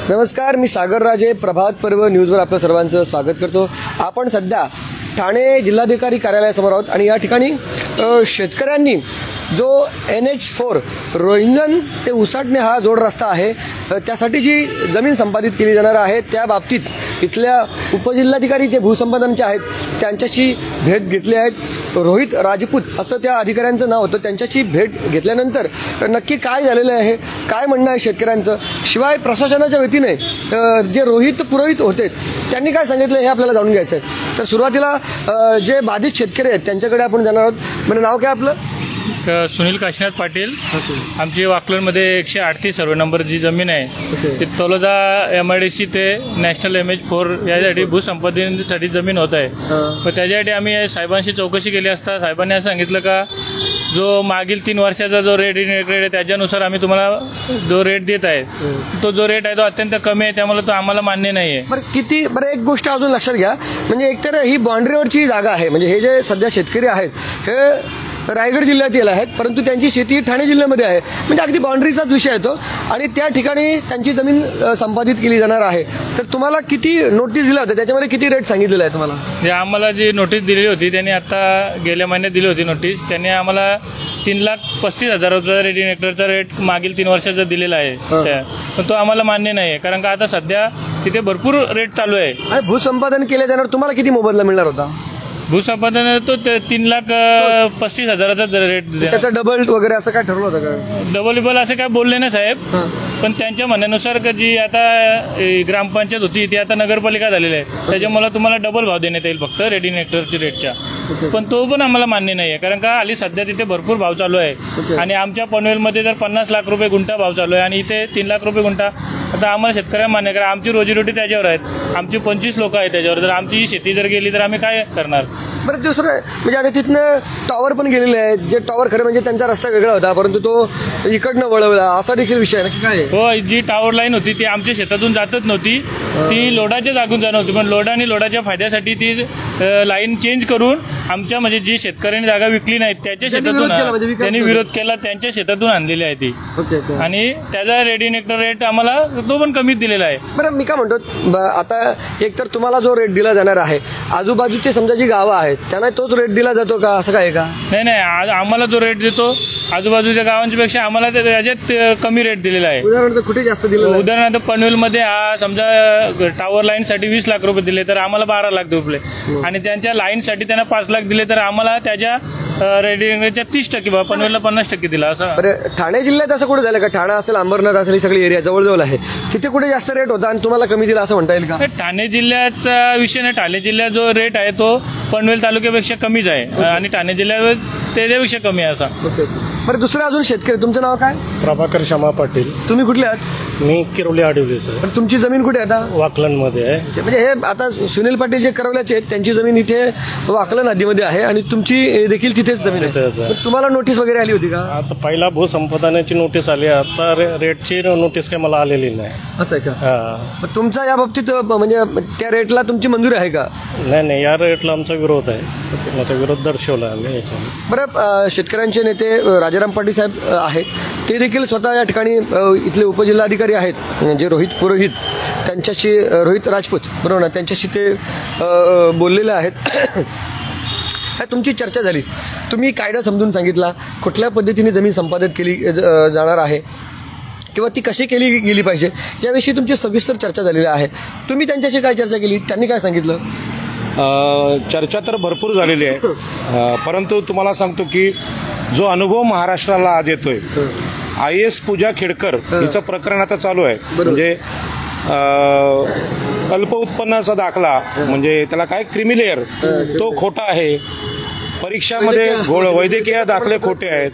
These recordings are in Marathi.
नमस्कार, मी सागर राजे. प्रभात पर्व न्यूजवर आपलं सर्वांचं स्वागत करतो. आपण सध्या ठाणे जिल्हाधिकारी कार्यालयासमोर आहोत आणि या ठिकाणी शेतकऱ्यांनी जो NH4 रोहिंजन ते उसाटणे हा जोड रस्ता आहे त्यासाठी जी जमीन संपादित केली जाणार आहे त्या बाबतीत इथल्या उपजिल्हाधिकारी जे भूसंपादनचे आहेत त्यांच्याशी भेट घेतली आहेत. रोहित राजपूत असं त्या अधिकाऱ्यांचं नाव होतं. त्यांच्याशी भेट घेतल्यानंतर नक्की काय झालेलं आहे, काय म्हणणं आहे शेतकऱ्यांचं, शिवाय प्रशासनाच्या वतीने जे रोहित पुरोहित होते त्यांनी काय सांगितलं हे आपल्याला जाणून घ्यायचं आहे. तर सुरुवातीला जे बाधित शेतकरी आहेत त्यांच्याकडे आपण जाणार आहोत. म्हणजे नाव काय आपलं? सुनील काशीनाथ पाटील. आमची वाकलनमध्ये 138 सर्वे नंबर जी जमीन आहे ती तलोदा MIDC ते नॅशनल NH4 यासाठी भूसंपादनेसाठी जमीन होत आहे. तर त्याच्यासाठी आम्ही साहेबांशी चौकशी केली असता साहेबांनी असं सांगितलं का जो मागील 3 वर्षाचा जो रेट आहे त्याच्यानुसार आम्ही तुम्हाला जो रेट देत आहे तो जो रेट आहे तो अत्यंत कमी आहे, त्यामुळे तो आम्हाला मान्य नाही आहे. बरं एक गोष्ट अजून लक्षात घ्या, म्हणजे एकतर ही बाँड्रीवरची जागा आहे. म्हणजे हे जे सध्या शेतकरी आहेत हे रायगड जिल्ह्यातील आहेत, परंतु त्यांची शेती ठाणे जिल्ह्यामध्ये आहे. म्हणजे अगदी बाँड्रीचाच विषय आहे तो. आणि त्या ठिकाणी त्यांची जमीन संपादित केली जाणार आहे. तर तुम्हाला किती नोटीस दिला होता, त्याच्यामध्ये किती रेट सांगितलेला आहे तुम्हाला? जे आम्हाला जी नोटीस दिलेली होती त्यांनी आता गेल्या महिन्यात दिली होती नोटीस. त्यांनी आम्हाला 3,35,000 रुपये रेडिंग हेक्टरचा रेट मागील 3 वर्षाचा दिलेला आहे. पण तो आम्हाला मान्य नाही आहे, कारण का आता सध्या तिथे भरपूर रेट चालू आहे. भूसंपादन केले जाणार, तुम्हाला किती मोबदला मिळणार होता? भूसंपादन तो 3,35,000चा रेट. त्याचा डबल वगैरे असं काय ठरवलं होतं का? डबल असं काय बोलले ना साहेब, पण त्यांच्या म्हणण्यानुसार जी आता ग्रामपंचायत होती ती आता नगरपालिका झालेली आहे, त्याच्यामुळे तुम्हाला डबल भाव देण्यात येईल फक्त रेडिंग हेक्टरच्या रेटच्या. पण तो पण आम्हाला मान्य नाही आहे, कारण का हल्ली सध्या तिथे भरपूर भाव चालू आहे. आणि आमच्या पनवेलमध्ये तर 50 लाख रुपये गुंठा भाव चालू आहे आणि इथे 3 लाख रुपये गुंठा. आता आम्हाला शेतकऱ्यांना मान्य करा, आमची रोजीरोटी त्याच्यावर आहेत, आमची 25 लोक आहेत त्याच्यावर. जर आमची शेती जर गेली तर आम्ही काय करणार? बरं दुसरं म्हणजे आता तिथनं टॉवर पण गेलेले आहेत, जे टॉवर खरं म्हणजे त्यांचा रस्ता वेगळा होता परंतु तो इकडनं वळवला असा देखील विषय आहे ना? काय हो, जी टॉवर लाईन होती ती आमच्या शेतातून जातच नव्हती, ती लोडाच्या जागून जाणं होती. पण लोड आणि लोडाच्या फायद्यासाठी ती लाईन चेंज करून आमच्या म्हणजे जी शेतकऱ्यांनी जागा विकली नाही त्याच्या शेतातून त्यांनी विरोध केला, त्यांच्या शेतातून आणलेली आहे ती. आणि त्याचा रेडिंग हेक्टर रेट आम्हाला तो पण कमीच दिलेला आहे. बरं मी काय म्हणतो, आता एकतर तुम्हाला जो रेट दिला जाणार आहे आजूबाजूचे समजा जी गावं आहेत त्यांना तोच रेट दिला जातो का, असं काय का? नाही, आम्हाला जो रेट देतो आजूबाजूच्या गावांच्या पेक्षा आम्हाला त्याच्यात कमी रेट दिलेला आहे. उदाहरणार्थ कुठे जास्त दिलं? उदाहरणार्थ पनवेलमध्ये समजा टॉवर लाईनसाठी 20 लाख रुपये दिले तर आम्हाला 12 लाख रुपये, आणि त्यांच्या लाईनसाठी त्यांना 5 लाख दिले तर आम्हाला त्याच्या रेडिंगच्या 30% पनवेलला 50% दिला. असं बरं ठाणे जिल्ह्यात असं कुठे झालं का? ठाणा असेल, अंबरनाथ असेल, ही सगळी एरिया जवळजवळ आहे, तिथे कुठे जास्त रेट होता आणि तुम्हाला कमी दिला असं म्हणता येईल का? ठाणे जिल्ह्याचा विषय नाही. ठाणे जिल्ह्यात जो रेट आहे तो पनवेल तालुक्यापेक्षा कमीच आहे आणि ठाणे जिल्ह्यात त्याच्यापेक्षा कमी आहे असा. बरं दुसरं अजून शेतकरी, तुमचं नाव काय? प्रभाकर शमा पाटील. तुम्ही कुठले आहात? मी किरोली आडिवलीचं. पण तुमची जमीन कुठे आता? वाकलनमध्ये आहे. म्हणजे हे आता सुनील पाटील जे करवल्याचे आहेत त्यांची जमीन इथे वाकलन नदीमध्ये आहे आणि तुमची देखील तिथेच जमीन आहे. तुम्हाला नोटीस वगैरे आली होती का? आता पहिला भूसंपादनाची नोटीस आली, आता रेटची नोटीस काही मला आलेली नाही. असं आहे का? तुमचा या बाबतीत म्हणजे त्या रेटला तुमची मंजुरी आहे का? नाही, या रेटला आमचा विरोध आहे, तो विरोध दर्शवला आम्ही याच्यामध्ये. बरं शेतकऱ्यांचे नेते राजाराम पाटील साहेब आहेत, ते देखील स्वतः या ठिकाणी इथले उपजिल्हाधिकारी आहेत जे रोहित पुरोहित त्यांच्याशी, रोहित राजपूत बरोबर ना, त्यांच्याशी ते बोललेले आहेत. काय तुमची चर्चा झाली, तुम्ही कायदा समजून सांगितला कुठल्या पद्धतीने जमीन संपादित केली जाणार आहे किंवा ती कशी केली गेली पाहिजे याविषयी तुमची सविस्तर चर्चा झालेली आहे. तुम्ही त्यांच्याशी काय चर्चा केली, त्यांनी काय सांगितलं? चर्चा तर भरपूर झालेली आहे, परंतु तुम्हाला सांगतो की जो अनुभव महाराष्ट्राला आज येतोय, IAS पूजा खेडकर हिचं प्रकरण आता चालू आहे. म्हणजे अल्प उत्पन्नाचा दाखला म्हणजे त्याला काय क्रिमिलेअर तो खोटा आहे, परीक्षामध्ये वैद्यकीय दाखले खोटे आहेत.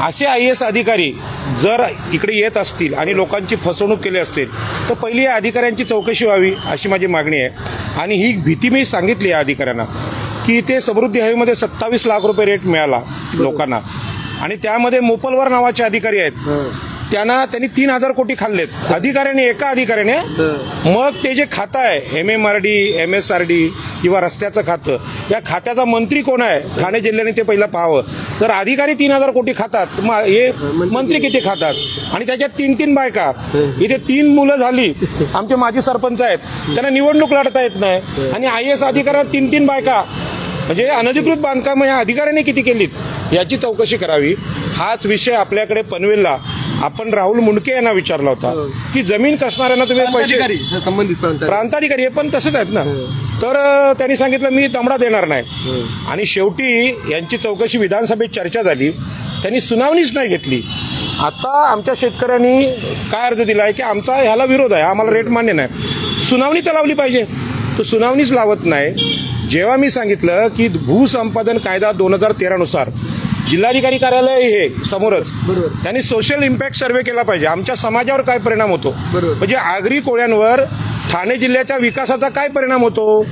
असे IAS अधिकारी जर इकडे येत असतील आणि लोकांची फसवणूक केली असेल तर पहिली या अधिकाऱ्यांची चौकशी व्हावी अशी माझी मागणी आहे. आणि ही भीती मी सांगितली या अधिकाऱ्यांना की ते समृद्धी हायवेमध्ये 27 लाख रुपये रेट मिळाला लोकांना, आणि त्यामध्ये मोपलवार नावाचे अधिकारी आहेत त्यांनी 3,000 कोटी खाल्लेत अधिकाऱ्याने, एका अधिकाऱ्याने. मग ते जे खातं आहे MMRD, MSRD किंवा रस्त्याचं खातं, या खात्याचा मंत्री कोण आहे ठाणे जिल्ह्याने ते पहिलं पाहावं. जर अधिकारी 3,000 कोटी खातात, मग हे मंत्री किती खातात? आणि त्याच्यात 3 बायका, इथे 3 मुलं झाली. आमचे माजी सरपंच आहेत, त्यांना निवडणूक लढता येत नाही. आणि IAS अधिकाऱ्यात 3 बायका, म्हणजे अनधिकृत बांधकाम या अधिकाऱ्याने किती केलीत याची चौकशी करावी. हाच विषय आपल्याकडे पनवेलला आपण राहुल मुंडके यांना विचारला होता की जमीन कसणाऱ्यांना तुम्ही पैसे, संबंधित प्रांताधिकारी हे पण तसंच आहेत ना. तर त्यांनी सांगितलं मी दमडा देणार नाही. आणि शेवटी यांची चौकशी विधानसभेत चर्चा झाली, त्यांनी सुनावणीच नाही घेतली. आता आमच्या शेतकऱ्यांनी काय अर्ज दिला आहे की आमचा ह्याला विरोध आहे, आम्हाला रेट मान्य नाही, सुनावणी तर लावली पाहिजे. तो सुनावणीच लावत नाही. जेव्हा मी सांगितलं की भूसंपादन कायदा 2013 नुसार जिल्हाधिकारी कार्यालय हे समोरच, त्यांनी सोशल इम्पॅक्ट सर्व्हे केला पाहिजे, आमच्या समाजावर काय परिणाम होतो, म्हणजे आगरी कोळ्यांवर ठाणे जिल्ह्याच्या विकासाचा काय परिणाम होतो.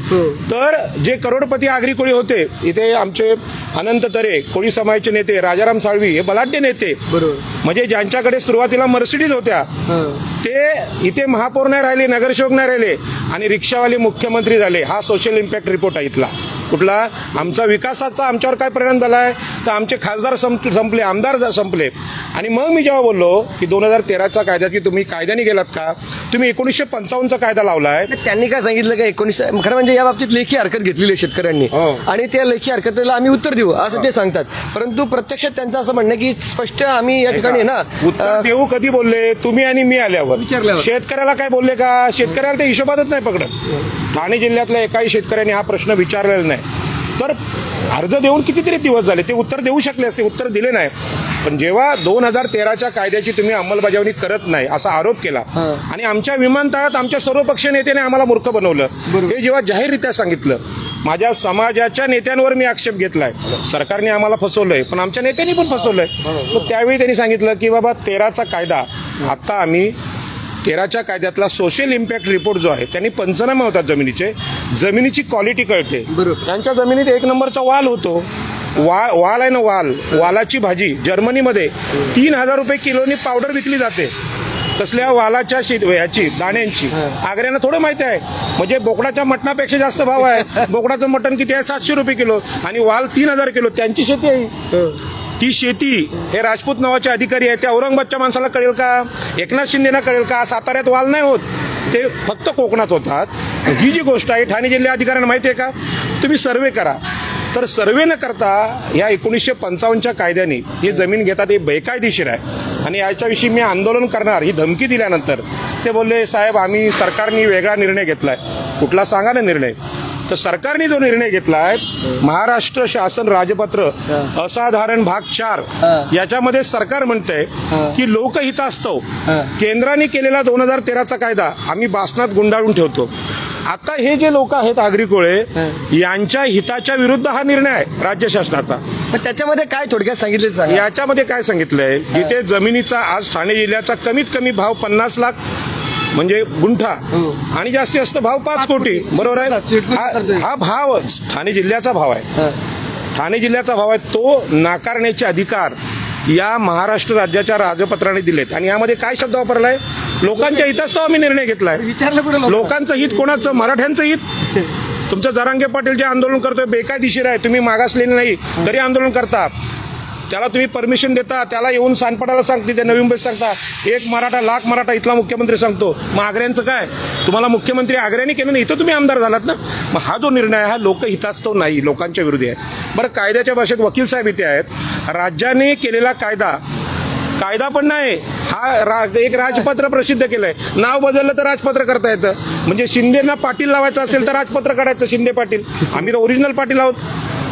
तर जे करोडपती आगरी कोळी होते, इथे आमचे अनंत तरे कोळी समाजाचे नेते, राजाराम साळवी हे बलाढ्य नेते, म्हणजे ज्यांच्याकडे सुरुवातीला मर्सिडीज होत्या, ते इथे महापौर नाही राहिले, नगरसेवक नाही राहिले आणि रिक्षावाले मुख्यमंत्री झाले. हा सोशल इम्पॅक्ट रिपोर्ट आहे इथला. कुठला? आमचा विकासाचा आमच्यावर काय परिणाम झाला आहे, तर आमचे खासदार संपले, आमदार संपले. आणि मग मी जेव्हा बोललो की 2013चा कायदा की तुम्ही कायद्याने गेलात का, तुम्ही 1955चा कायदा लावलाय. त्यांनी काय सांगितलं का 19 खरं म्हणजे या बाबतीत लेखी हरकत घेतलेली आहे शेतकऱ्यांनी, आणि त्या लेखी हरकतीला आम्ही उत्तर देऊ असं ते सांगतात. परंतु प्रत्यक्षात त्यांचं असं म्हणणं की स्पष्ट आम्ही या ठिकाणी ना उत्तर देऊ कधी बोलले तुम्ही आणि मी आल्यावर, शेतकऱ्याला काय बोलले का? शेतकऱ्याला ते हिशोबातच नाही पकडत. ठाणे जिल्ह्यातल्या एकाही शेतकऱ्यांनी हा प्रश्न विचारलेला नाही. तर अर्ज देऊन कितीतरी दिवस झाले, ते उत्तर देऊ शकले असते, उत्तर दिले नाही. पण जेव्हा 2013च्या कायद्याची तुम्ही अंमलबजावणी करत नाही असा आरोप केला आणि आमच्या विमानतळात आमच्या सर्वपक्षीय नेत्याने आम्हाला मूर्ख बनवलं, हे जेव्हा जाहीररित्या सांगितलं, माझ्या समाजाच्या नेत्यांवर मी आक्षेप घेतलाय, सरकारने आम्हाला फसवलंय पण आमच्या नेत्यांनी पण फसवलंय. मग त्यावेळी त्यांनी सांगितलं की बाबा 13चा कायदा, आता आम्ही 13च्या कायद्यातला सोशल इम्पॅक्ट रिपोर्ट जो आहे, त्यांनी पंचनामे होतात जमिनीची क्वालिटी कळते. त्यांच्या जमिनीत 1 नंबरचा वाल होतो, वाल आहे ना, वालाची भाजी जर्मनीमध्ये 3,000 रुपये किलोनी पावडर विकली जाते. तसल्या वालाच्या ह्याची दाण्यांची आग्र्यांना थोडं माहिती आहे, म्हणजे बोकडाच्या मटणापेक्षा जास्त भाव आहे. बोकडाचं मटण किती आहे? 700 रुपये किलो आणि वाल 3,000 किलो. त्यांची शेती आहे. ती शेती हे राजपूत नावाचे अधिकारी आहेत, त्या औरंगाबादच्या माणसाला कळेल का? एकनाथ शिंदेना कळेल का? साताऱ्यात वाल नाही होत, ते फक्त कोकणात होतात. ही जी गोष्ट आहे ठाणे जिल्हा अधिकाऱ्यांना माहिती आहे का? तुम्ही सर्वे करा. तर सर्वे न करता या 1955च्या कायद्याने ही जमीन घेतात, हे बेकायदेशीर आहे आणि याच्याविषयी मी आंदोलन करणार ही धमकी दिल्यानंतर ते बोलले साहेब आम्ही सरकारने वेगळा निर्णय घेतलाय. कुठला सांगा ना निर्णय? तर सरकारने जो निर्णय घेतलाय महाराष्ट्र शासन राजपत्र असाधारण भाग 4 याच्यामध्ये सरकार म्हणतंय की लोकहितास्तव केंद्राने केलेला 2013चा कायदा आम्ही बासनात गुंडाळून ठेवतो. आता हे जे लोक आहेत आगरी कोळे यांच्या हिताच्या विरुद्ध हा निर्णय आहे राज्य शासनाचा. त्याच्यामध्ये काय थोडक्यात सांगितलं? याच्यामध्ये काय सांगितलंय, जिथे जमिनीचा आज ठाणे जिल्ह्याचा कमीत कमी भाव 50 लाख म्हणजे गुंठा आणि जास्तीत जास्त भाव 5 कोटी, बरोबर आहे? हा भाव ठाणे जिल्ह्याचा भाव आहे. ठाणे जिल्ह्याचा भाव आहे, तो नाकारण्याचे अधिकार या महाराष्ट्र राज्याच्या राजपत्राने दिलेत. आणि यामध्ये काय शब्द वापरलाय? लोकांच्या हितास्तव आम्ही निर्णय घेतलाय. लोकांचं हित कोणाचं? मराठ्यांचं हित. तुमचं जरांगे पाटील जे आंदोलन करतोय बेकायदेशीर आहे, तुम्ही मागासलेले नाही तरी आंदोलन करता, त्याला तुम्ही परमिशन देता, त्याला येऊन सानपाडाला सांगते, त्या नवी मुंबईत सांगता 1 मराठा लाख मराठा इथला मुख्यमंत्री सांगतो. मग आग्र्यांचं काय? तुम्हाला मुख्यमंत्री आग्र्याने केलं नाही, इथं तुम्ही आमदार झालात ना. मग हा जो निर्णय आहे हा लोकहितास्तव नाही, लोकांच्या विरोधी आहे. बरं, कायद्याच्या भाषेत वकील साहेब इथे आहेत. राज्याने केलेला कायदा पण नाही, हा एक राजपत्र प्रसिद्ध केलंय. नाव बदललं तर राजपत्र करता येतं. म्हणजे शिंदेना पाटील लावायचं असेल तर राजपत्र काढायचं शिंदे पाटील. आम्ही तर ओरिजिनल पाटील आहोत.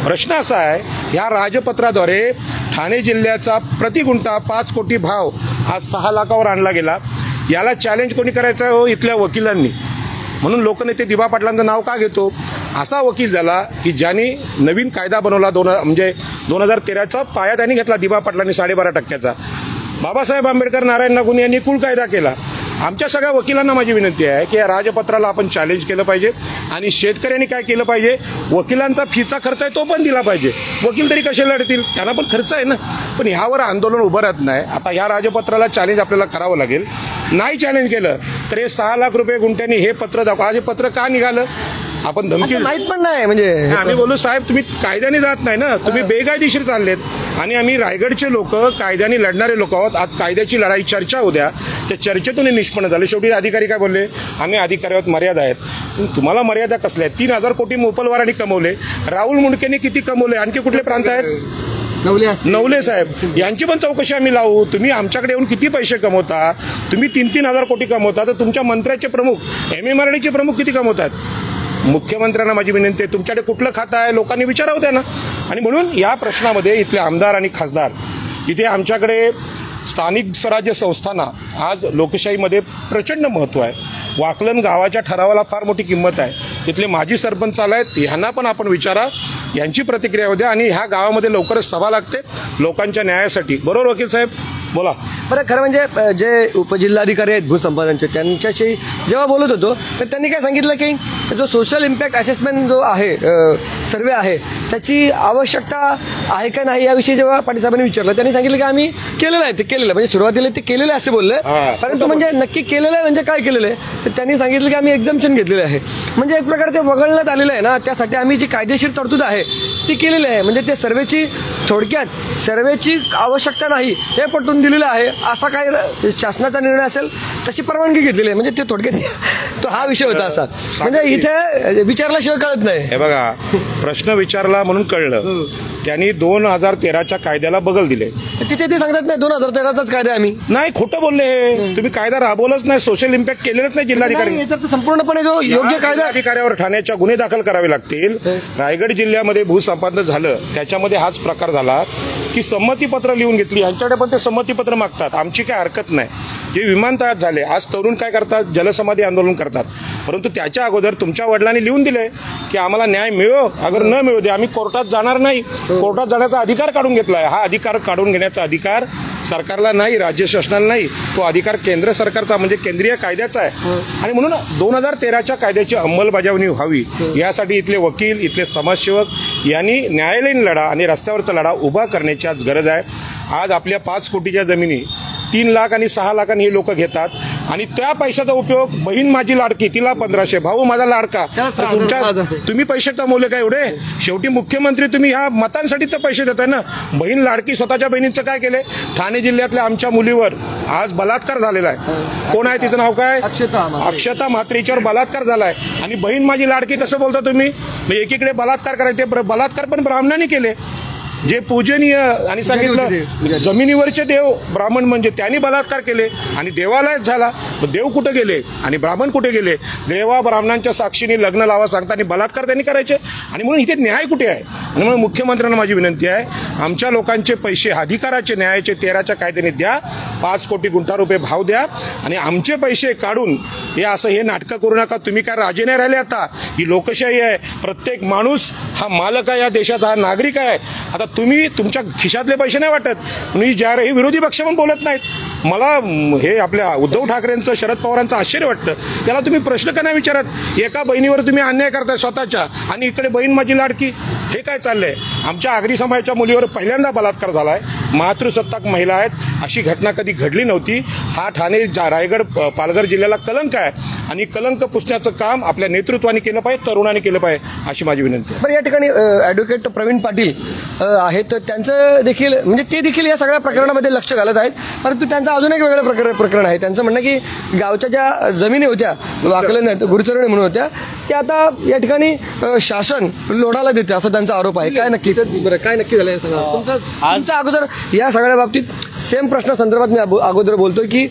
प्रश्न असा आहे, ह्या राजपत्राद्वारे ठाणे जिल्ह्याचा प्रति गुंठा 5 कोटी भाव आज 6 लाखावर आणला गेला. याला चॅलेंज कोणी करायचं हो? इथल्या वकिलांनी. म्हणून लोकनेते दिबा पाटलांचं नाव का घेतो? असा वकील झाला की ज्यांनी नवीन कायदा बनवला, म्हणजे 2013चा पाया त्यांनी घेतला दिबा पाटलांनी 12.5%. बाबासाहेब आंबेडकर, नारायण नागुने यांनी कुल कायदा केला. आमच्या सगळ्या वकिलांना माझी विनंती आहे की या राजपत्राला आपण चॅलेंज केलं पाहिजे आणि शेतकऱ्यांनी काय केलं पाहिजे, वकिलांचा फीचा खर्च आहे तो पण दिला पाहिजे. वकील तरी कसे लढतील, त्यांना पण खर्च आहे ना. पण ह्यावर आंदोलन उभं राहत नाही. आता ह्या राजपत्राला चॅलेंज आपल्याला करावं लागेल. नाही चॅलेंज केलं तर हे 6 लाख रुपये गुंठ्यांनी हे पत्र दाखवा. आज हे पत्र का निघालं, आपण धमकी माहित पण नाही म्हणजे आम्ही बोलू साहेब तुम्ही कायद्याने जात नाही ना, तुम्ही बेकायदेशीर चाललेत. आणि आम्ही रायगडचे लोक कायद्याने लढणारे लोक आहोत. आज कायद्याची लढाई चर्चा उद्या त्या चर्चेतून हे निष्पन्न झाले. शेवटी अधिकारी काय बोलले, आम्ही अधिकाऱ्यावर मर्यादा आहेत. तुम्हाला मर्यादा कसल्या आहेत? 3,000 कोटी मोपलवारांनी कमवले. राहुल मुंडकेने किती कमवले? आणखी कुठले प्रांत आहेत? नवले साहेब यांची पण चौकशी आम्ही लावू. तुम्ही आमच्याकडे येऊन किती पैसे कमवता? तुम्ही 3,000 कोटी कमवता तर तुमच्या मंत्र्याचे प्रमुख, MMRDचे प्रमुख किती कमवतात? मुख्यमंत्र्यांना माझी विनंती आहे, तुमच्याकडे कुठलं खातं आहे लोकांनी विचारावं त्यांना. आणि म्हणून या प्रश्नामध्ये इथले आमदार आणि खासदार, इथे आमच्याकडे स्थानिक स्वराज्य संस्थांना आज लोकशाहीमध्ये प्रचंड महत्त्व आहे. वाकलन गावाच्या ठरावाला फार मोठी किंमत आहे. तिथले माजी सरपंच आले आहेत, ह्यांना पण आपण विचारा, यांची प्रतिक्रिया होऊ द्या. आणि ह्या गावामध्ये लवकरच सभा लागते लोकांच्या न्यायासाठी. बरोबर वकील साहेब, बोला. बरं, खरं म्हणजे जे उपजिल्हाधिकारी आहेत भूसंपादनचे, त्यांच्याशी जेव्हा बोलत होतो तर त्यांनी काय सांगितलं की जो सोशल इम्पॅक्ट असेसमेंट जो आहे, सर्वे आहे, त्याची आवश्यकता आहे का नाही याविषयी जेव्हा पाटील साहेबांनी विचारलं, त्यांनी सांगितलं की आम्ही केलेलं आहे. ते केलेलं म्हणजे सुरुवातीला ते केलेलं आहे असे बोलले, परंतु म्हणजे नक्की केलेलं आहे म्हणजे काय केलेलं आहे तर त्यांनी सांगितलं की आम्ही एक्झम्पशन घेतलेलं आहे. म्हणजे एक प्रकारे ते वगळण्यात आलेलं आहे ना, त्यासाठी आम्ही जी कायदेशीर तरतूद आहे ती केलेली आहे. म्हणजे ते सर्वेची, थोडक्यात सर्वेची आवश्यकता नाही हे पटवून दिलेलं आहे. असा काय शासनाचा निर्णय असेल तशी परवानगी घेतलेली आहे. म्हणजे ते थोडक्यात तो हा विषय होता असा. म्हणजे इथे विचारल्याशिवाय कळत नाही. हे बघा, प्रश्न विचारला म्हणून कळलं. त्यांनी 2013च्या कायद्याला बगल दिले. तिथे ते सांगतात नाही 2013चाच कायदा आम्ही नाही, खोटं बोलले हे. तुम्ही कायदा राबवलंच नाही, सोशल इम्पॅक्ट केलेलंच नाही जिल्हाधिकारी. याच्यात संपूर्णपणे जो योग्य कायदा अधिकाऱ्यावर ठाण्याच्या गुन्हे दाखल करावे लागतील. रायगड जिल्ह्यामध्ये भूसंपादन झालं त्याच्यामध्ये हाच प्रकार झाला की संमतीपत्र लिहून घेतली. यांच्याकडे पण ते संमतीपत्र मागतात. आमची काय हरकत नाही. जे विमानतळात झाले, आज तरुण काय करतात, जलसमाधी आंदोलन करतात. परंतु त्याच्या अगोदर तुमच्या वडिलांनी लिहून दिले की आम्हाला न्याय मिळो, अगर न मिळू दे, आम्ही कोर्टात जाणार नाही. कोर्टात जाण्याचा अधिकार काढून घेतलाय. हा अधिकार काढून घेण्याचा अधिकार सरकारला नाही, राज्य शासनाला नाही. तो अधिकार केंद्र सरकारचा म्हणजे केंद्रीय कायद्याचा आहे. आणि म्हणून 2013च्या कायद्याची अंमलबजावणी व्हावी यासाठी इथले वकील, इथले समाजसेवक यांनी न्यायालयीन लढा आणि रस्त्यावरचा लढा उभा करण्याची आज गरज आहे. आज आपल्या 5 कोटीच्या जमिनी 3 लाख आणि 6 लाखांनी हे लोक घेतात आणि त्या पैशाचा उपयोग, बहीण माझी लाडकी तिला 1500, भाऊ माझा लाडका. तुम्ही पैसे कमवले का एवढे? शेवटी मुख्यमंत्री तुम्ही ह्या मतांसाठी तर पैसे देताय ना. बहीण लाडकी स्वतःच्या बहिणीचं काय केलंय? ठाणे जिल्ह्यातल्या आमच्या मुलीवर आज बलात्कार झालेला आहे. कोण आहे तिचं नाव काय? अक्षता म्हात्रेच्यावर बलात्कार झालाय. आणि बहीण माझी लाडकी कसं बोलता तुम्ही? एकीकडे बलात्कार करायचे, बलात्कार पण ब्राह्मणांनी केले. जे पूजनीय आणि सांगितलं जमिनीवरचे देव ब्राह्मण म्हणजे त्यांनी बलात्कार केले आणि देवालयात झाला. देव कुठे गेले आणि ब्राह्मण कुठे गेले? देवा ब्राह्मणांच्या साक्षीने लग्न लावा सांगताना बलात्कार त्यांनी करायचे. आणि म्हणून इथे न्याय कुठे आहे? आणि म्हणून मुख्यमंत्र्यांना माझी विनंती आहे, आमच्या लोकांचे पैसे अधिकाराचे न्यायाचे 13च्या कायद्याने द्या. 5 कोटी गुंठा रुपये भाव द्या आणि आमचे पैसे काढून हे असं हे नाटकं करू नका. तुम्ही काय राजे नाही राहिले. आता ही लोकशाही आहे. प्रत्येक माणूस हा मालक आहे या देशाचा, हा नागरिक आहे. आता तुम्ही तुमच्या खिशातले पैसे नाही वाटत. तुम्ही हे विरोधी पक्ष पण बोलत नाहीत. मला हे आपल्या उद्धव ठाकरेंचं, शरद पवारांचं आश्चर्य वाटतं. त्याला तुम्ही प्रश्न का नाही विचारत? एका बहिणीवर तुम्ही अन्याय करताय स्वतःच्या आणि इकडे बहीण माझी लाडकी. हे काय चाललंय? आमच्या आगरी समाजाच्या मुलीवर पहिल्यांदा बलात्कार झालाय. मातृसत्ताक महिला आहेत. अशी घटना कधी घडली नव्हती. हा ठाणे, रायगड, पालघर जिल्ह्याला कलंक आहे आणि कलंक पुसण्याचं काम आपल्या नेतृत्वाने केलं पाहिजे, तरुणांनी केलं पाहिजे अशी माझी विनंती आहे. बरं, या ठिकाणी ॲडव्होकेट प्रवीण पाटील आहेत, तर त्यांचं देखील म्हणजे ते देखील या सगळ्या प्रकरणामध्ये लक्ष घालत आहेत. परंतु त्यांचं अजून एक वेगळं प्रकरण आहे. त्यांचं म्हणणं की गावच्या ज्या जमिनी होत्या, वाकलन गुरुचरणी म्हणून होत्या, त्या आता या ठिकाणी शासन लोढाला देते असा त्यांचा आरोप आहे. काय नक्की काय नक्की झालं हे सांगा. तुमच्या अगोदर या सगळ्या बाबतीत सेम प्रश्न संदर्भात मी अगोदर बोलतोय की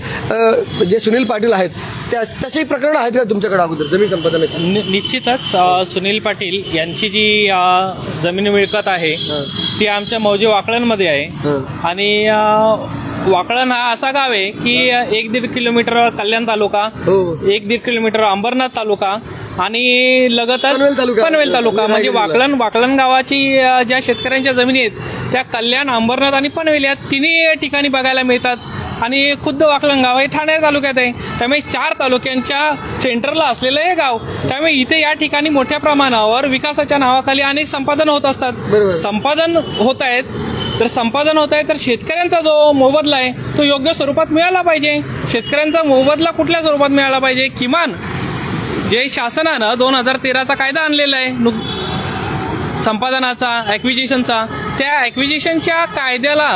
जे सुनील पाटील आहेत तशी प्रकरण आहेत का तुमच्याकडे अगोदर जमीन संपादनाची? निश्चितच सुनील पाटील यांची जी जमीन मिळकत आहे ती आमच्या मौजे वाकळणमध्ये आहे. आणि वाकळण हा असा गाव आहे की 1-1.5 किलोमीटर कल्याण तालुका, 1-1.5 किलोमीटर अंबरनाथ तालुका आणि लगतच पनवेल तालुका. म्हणजे वाकळण गावाची ज्या शेतकऱ्यांच्या जमिनी आहेत त्या कल्याण, अंबरनाथ आणि पनवेल या 3 ठिकाणी बघायला मिळतात. आणि खुद्द वाकलन गाव हे ठाणे तालुक्यात आहे. त्यामुळे 4 तालुक्यांच्या सेंटरला असलेलं हे गाव. त्यामुळे इथे या ठिकाणी मोठ्या प्रमाणावर विकासाच्या नावाखाली अनेक संपादन होत असतात. संपादन होत आहेत तर शेतकऱ्यांचा जो मोबदला आहे तो योग्य स्वरूपात मिळाला पाहिजे. शेतकऱ्यांचा मोबदला कुठल्या स्वरूपात मिळाला पाहिजे? किमान जे शासनानं 2013चा कायदा आणलेला आहे संपादनाचा, ॲक्विजिशनचा, त्या ॲक्विजिशनच्या कायद्याला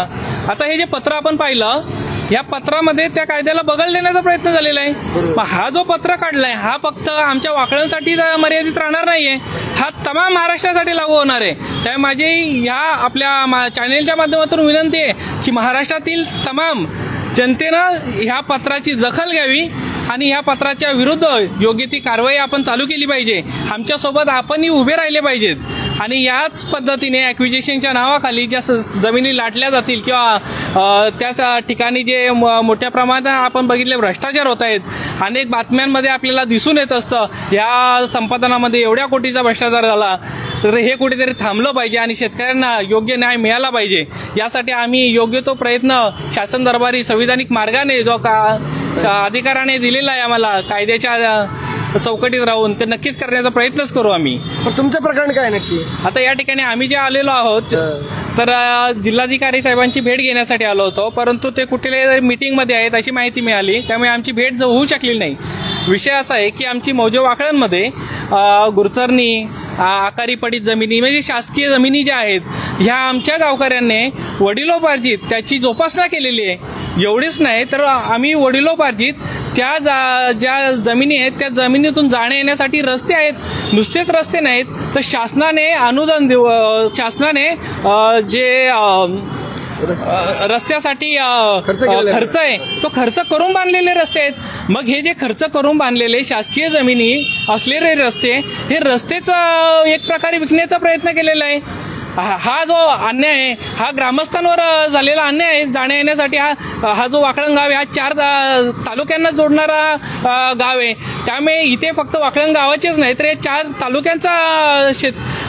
आता हे जे पत्र आपण पाहिलं, या पत्रामध्ये त्या कायद्याला बगल देण्याचा प्रयत्न झालेला आहे. हा जो पत्र काढलाय हा फक्त आमच्या वाकळांसाठी मर्यादित राहणार नाहीये, हा तमाम महाराष्ट्रासाठी लागू होणार आहे. त्यामुळे माझी ह्या आपल्या चॅनेलच्या माध्यमातून विनंती आहे की महाराष्ट्रातील तमाम जनतेनं ह्या पत्राची दखल घ्यावी आणि ह्या पत्राच्या विरुद्ध योग्य ती कारवाई आपण चालू केली पाहिजे. आमच्यासोबत आपणही उभे राहिले पाहिजेत आणि याच पद्धतीने ॲक्विजिशनच्या नावाखाली ज्या जमिनी लाटल्या जातील किंवा त्याच ठिकाणी जे मोठ्या प्रमाणात आपण बघितले भ्रष्टाचार होत आहेत, अनेक बातम्यांमध्ये आपल्याला दिसून येत असतं या संपादनामध्ये एवढ्या कोटीचा भ्रष्टाचार झाला, तर हे कुठेतरी थांबलं पाहिजे आणि शेतकऱ्यांना योग्य न्याय मिळाला पाहिजे. यासाठी आम्ही योग्य तो प्रयत्न शासन दरबारी संविधानिक मार्गाने जो अधिकाराने दिलेला आहे आम्हाला कायद्याच्या चौकटीत राहून ते नक्कीच करण्याचा प्रयत्नच करू आम्ही. पण तुमचं प्रकरण काय नक्की? आता या ठिकाणी आम्ही जे आलेलो आहोत तर जिल्हाधिकारी साहेबांची भेट घेण्यासाठी आलो होतो, परंतु ते कुठल्याही मीटिंगमध्ये आहेत अशी माहिती मिळाली, त्यामुळे आमची भेट होऊ शकली नाही. विषय असा आहे की आमची मौजे वाकळांमध्ये गुरचरणी, आकारी पडीत जमिनी म्हणजे शासकीय जमिनी ज्या आहेत ह्या आमच्या गावकऱ्यांनी वडिलोपार्जित त्याची जोपासना केलेली आहे. एवढीच नाही तर आम्ही वडिलोपार्जित त्या ज्या जमिनी आहेत त्या जमिनीतून जाण्या येण्यासाठी रस्ते आहेत. नुसतेच रस्ते नाहीत तर शासनाने अनुदान शासनाने जे रस्त्यासाठी खर्च आहे तो खर्च करून बांधलेले रस्ते आहेत. मग हे जे खर्च करून बांधलेले शासकीय जमिनी असलेले रस्ते, हे रस्तेच एक प्रकारे विकण्याचा प्रयत्न केलेला आहे. हा जो अन्याय आहे हा ग्रामस्थांवर झालेला अन्याय आहे. जाण्या येण्यासाठी हा जो वाकळण गाव आहे हा 4 तालुक्यांना जोडणारा गाव आहे. त्यामुळे इथे फक्त वाकळण गावाचेच नाही तर 4 तालुक्यांचा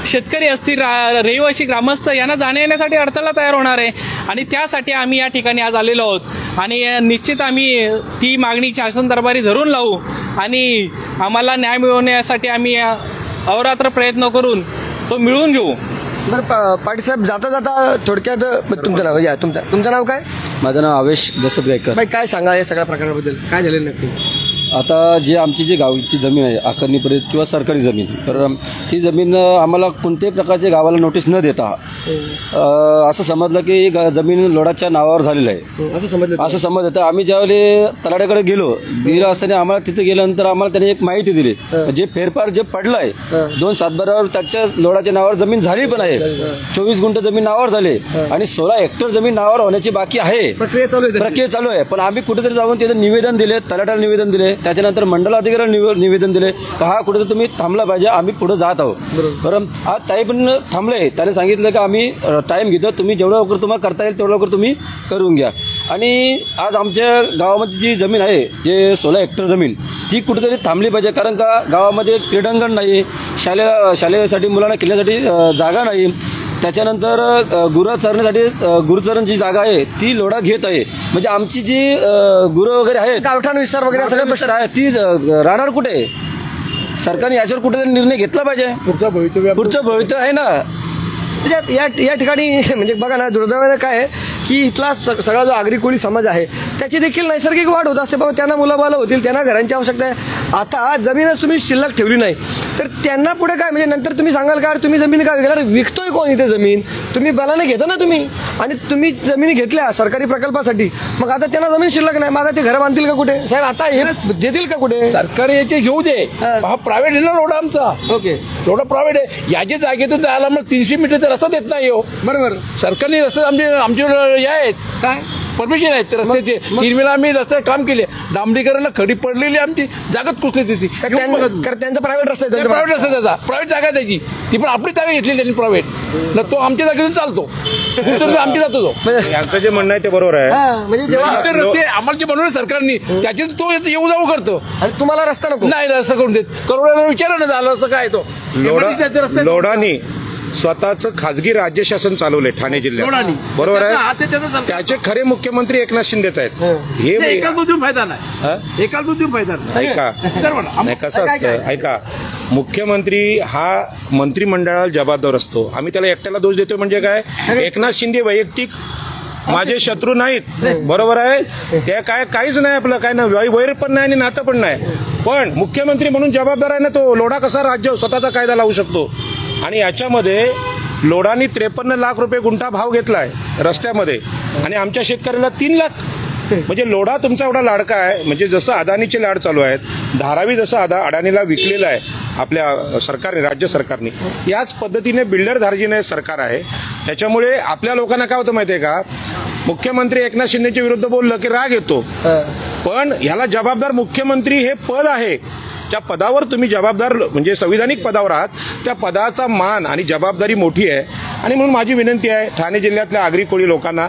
शेतकरी असतील, रहिवासी, ग्रामस्थ यांना जाण्या येण्यासाठी अडथळा तयार होणार आहे आणि त्यासाठी आम्ही या ठिकाणी आज आलेलो आहोत आणि निश्चित आम्ही ती मागणी शासन दरबारी धरून लावू आणि आम्हाला न्याय मिळवण्यासाठी आम्ही अहोरात्र प्रयत्न करून तो मिळवून घेऊ. बरं पाटील साहेब, जाता जाता थोडक्यात तुमचं नाव या तुमचं नाव काय? माझं नाव आवेश दशरथ गायकर. बाई काय सांगा या सगळ्या प्रकाराबद्दल, काय झालेलं नक्की? आता जी आमची जी गावची जमीन आहे आकारणीपर्यंत किंवा सरकारी जमीन, तर ती जमीन आम्हाला कोणत्याही प्रकारच्या गावाला नोटीस न देता असं समजलं की जमीन लोडाच्या नावावर झालेलं आहे असं समज येतं. आम्ही ज्यावेळी तलाट्याकडे गेलो असताना आम्हाला तिथे गेल्यानंतर आम्हाला त्याने एक माहिती दिली, जे फेरफार जे पडलं आहे 2 सातबारावर त्याच्या लोडाच्या नावावर जमीन झाली पण आहे. 24 गुंठ जमीन नावावर झाले आणि 16 हेक्टर जमीन नावावर होण्याची बाकी आहे, प्रक्रिया चालू आहे. पण आम्ही कुठेतरी जाऊन तिथे निवेदन दिले, तलाट्याला निवेदन दिले, त्याच्यानंतर मंडल अधिकाऱ्याला निवेदन दिले का हा कुठेतरी तुम्ही थांबला पाहिजे, आम्ही पुढे जात आहोत. बरं, आज ताई पण थांबले, त्याने सांगितलं की आम्ही टाईम घेतो, तुम्ही जेवढं लवकर तुम्हाला करता येईल तेवढं लवकर तुम्ही करून घ्या. आणि आज आमच्या गावामध्ये जी जमीन आहे, जे 16 हेक्टर जमीन, ती कुठेतरी थांबली पाहिजे. कारण का गावामध्ये क्रीडांगण नाही, शालेयसाठी मुलांना खेळण्यासाठी जागा नाही. त्याच्यानंतर गुरं चरण्यासाठी गुरुचरणची जागा आहे ती लोढा घेत आहे. म्हणजे आमची जी गुरं वगैरे आहेत, गावठाण विस्तार वगैरे सगळं विस्तार आहे, ती राहणार कुठे? सरकारने याच्यावर कुठेतरी निर्णय घेतला पाहिजे. पुढचं भविष्य आहे ना. या ठिकाणी म्हणजे बघा ना, दुर्दैवानं काय आहे की इथला सगळा जो आगरी कोळी समाज आहे त्याची देखील नैसर्गिक वाढ होत असते. बाबा त्यांना मुलाबाला होतील, त्यांना घरांची आवश्यकता आहे. आता जमीनच तुम्ही शिल्लक ठेवली नाही तर त्यांना पुढे काय? म्हणजे नंतर तुम्ही सांगाल का तुम्ही जमीन का विकणार? विकतोय कोण इथे जमीन? तुम्ही बलाने घेता ना तुम्ही, आणि तुम्ही जमिनी घेतल्या सरकारी प्रकल्पासाठी, मग आता त्यांना जमीन शिल्लक नाही, मग ते घरं बांधतील का कुठे? साहेब आता हे देतील का कुठे? सरकारी याचे घेऊ दे, हा प्रायव्हेट आहे ना रोड आमचा. ओके, रोड प्रायव्हेट आहे. याच्या जागेतून जायला मग 300 मीटरचा रस्ता देत नाही हो. बरोबर, सरकारने रस्ते आमचे हे आहेत काय परमिशन आहेत रस्त्याचे. 3 वेळा आम्ही रस्त्यात काम केले, डांबरीकरणाला खडी पडलेली आमची जागाच कुसली त्याची. त्यांचा प्रायव्हेट रस्ता आहे, प्रायव्हेट रस्ता त्याचा, प्रायव्हेट जागा त्याची, ती पण आपली जागा घेतली त्यांनी प्रायव्हेट, तो आमच्या जागेतून चालतो, आमची जातो तो. यांचं जे म्हणणं आहे ते बरोबर आहे. म्हणजे जेव्हा रस्ते आम्हाला जे बनवले सरकारने त्याचे तो येऊ जाऊ करतो आणि तुम्हाला रस्ता नको, नाही रस्ता करून देत. करोडाला विचारा ना झालं असं काय तो स्वतःचं खाजगी राज्य शासन चालवलंय ठाणे जिल्ह्यात, लोढानी. बरोबर त्याचा हात आहे. आहे, त्याचा सरकार. त्याचे खरे मुख्यमंत्री एकनाथ शिंदेच आहेत. हे एकाच बुद्धीवर फायदा नाही, हा? एकाच बुद्धीवर फायदा नाही. ऐका तर म्हणा, नाही कसं असतं, ऐका, मुख्यमंत्री हा मंत्रिमंडळाला जबाबदार असतो. आम्ही त्याला एकट्याला दोष देतो म्हणजे काय? एकनाथ शिंदे वैयक्तिक माझे शत्रू नाहीत, बरोबर आहे. ते काय काहीच नाही, आपलं काय ना वैर पण नाही आणि नातं पण नाही, पण मुख्यमंत्री म्हणून जबाबदार आहे ना तो. लोढा कसा राज्य स्वतःचा कायदा लावू शकतो? आणि याच्यामध्ये लोढानी 53 लाख रुपये गुंठा भाव घेतलाय रस्त्यामध्ये आणि आमच्या शेतकऱ्याला 3 लाख. म्हणजे लोढा तुमचा एवढा लाडका आहे, म्हणजे जसं अदानीचे लाड चालू आहेत, धारावी जसं अडाणीला विकलेलं आहे आपल्या सरकारने, राज्य सरकारने, याच पद्धतीने बिल्डर धार्जिने सरकार आहे. त्याच्यामुळे आपल्या लोकांना काय होतं माहिती आहे का? मुख्यमंत्री एकनाथ शिंदेच्या विरुद्ध बोललं की राग येतो, पण ह्याला जबाबदार मुख्यमंत्री हे पद आहे. ज्या पदावर तुम्ही जबाबदार म्हणजे संविधानिक पदावर आहात, त्या पदाचा मान आणि जबाबदारी मोठी आहे. आणि म्हणून माझी विनंती आहे ठाणे जिल्ह्यातल्या आगरी कोळी लोकांना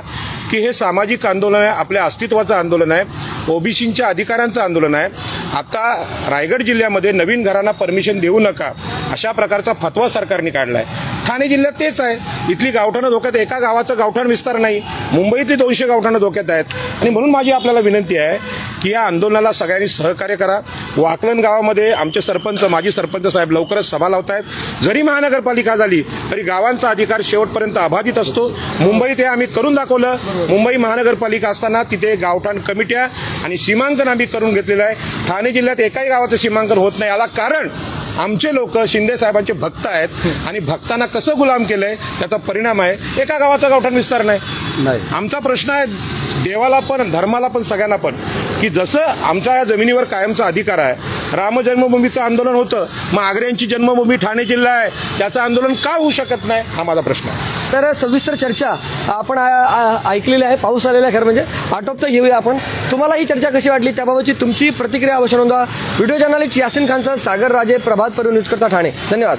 की हे सामाजिक आंदोलन आहे, आपल्या अस्तित्वाचं आंदोलन आहे, ओबीसींच्या अधिकारांचं आंदोलन आहे. आता रायगड जिल्ह्यामध्ये नवीन घरांना परमिशन देऊ नका अशा प्रकारचा फतवा सरकारने काढलाय. ठाणे जिल्ह्यात तेच आहे. इथली गावठाणं धोक्यात, एका गावाचं गावठाण विस्तार नाही, मुंबईतली 200 गावठाणं धोक्यात आहेत. आणि म्हणून माझी आपल्याला विनंती आहे की या आंदोलनाला सगळ्यांनी सहकार्य करा. वाकलन गावामध्ये आमचे सरपंच, माजी सरपंच साहेब लवकरच सभा लावत आहेत. जरी महानगरपालिका झाली तरी गावांचा अधिकार शेवटपर्यंत अबाधित असतो. मुंबईत हे आम्ही करून दाखवलं. मुंबई महानगरपालिका असताना तिथे गावठाण कमिट्या आणि सीमांकन आम्ही करून घेतलेलं आहे. ठाणे जिल्ह्यात एकाही गावाचं सीमांकन होत नाही. याला कारण आमचे लोक शिंदे साहेबांचे भक्त आहेत आणि भक्तांना कसं गुलाम केलंय त्याचा परिणाम आहे. एका गावाचा गावठाण विस्तार नाही. आमचा प्रश्न आहे देवाला पण, धर्माला पण, सगळ्यांना पण, की जसं आमच्या या जमिनीवर कायमचा अधिकार आहे, राम जन्मभूमीचं आंदोलन होतं, मग आग्र्यांची जन्मभूमी ठाणे जिल्हा आहे, त्याचं आंदोलन का होऊ शकत नाही? हा माझा प्रश्न आहे. तर सविस्तर चर्चा आपण ऐकलेली आहे. पाऊस आलेला आहे खरं म्हणजे, आटोपता घेऊया आपण. तुम्हाला ही चर्चा कशी वाटली त्याबाबतची तुमची प्रतिक्रिया अवश्य नोंदवा. व्हिडिओ जर्नलिस्ट यासिन खानसह सागर राजे, प्रभात पर्व न्यूज करता ठाणे. धन्यवाद.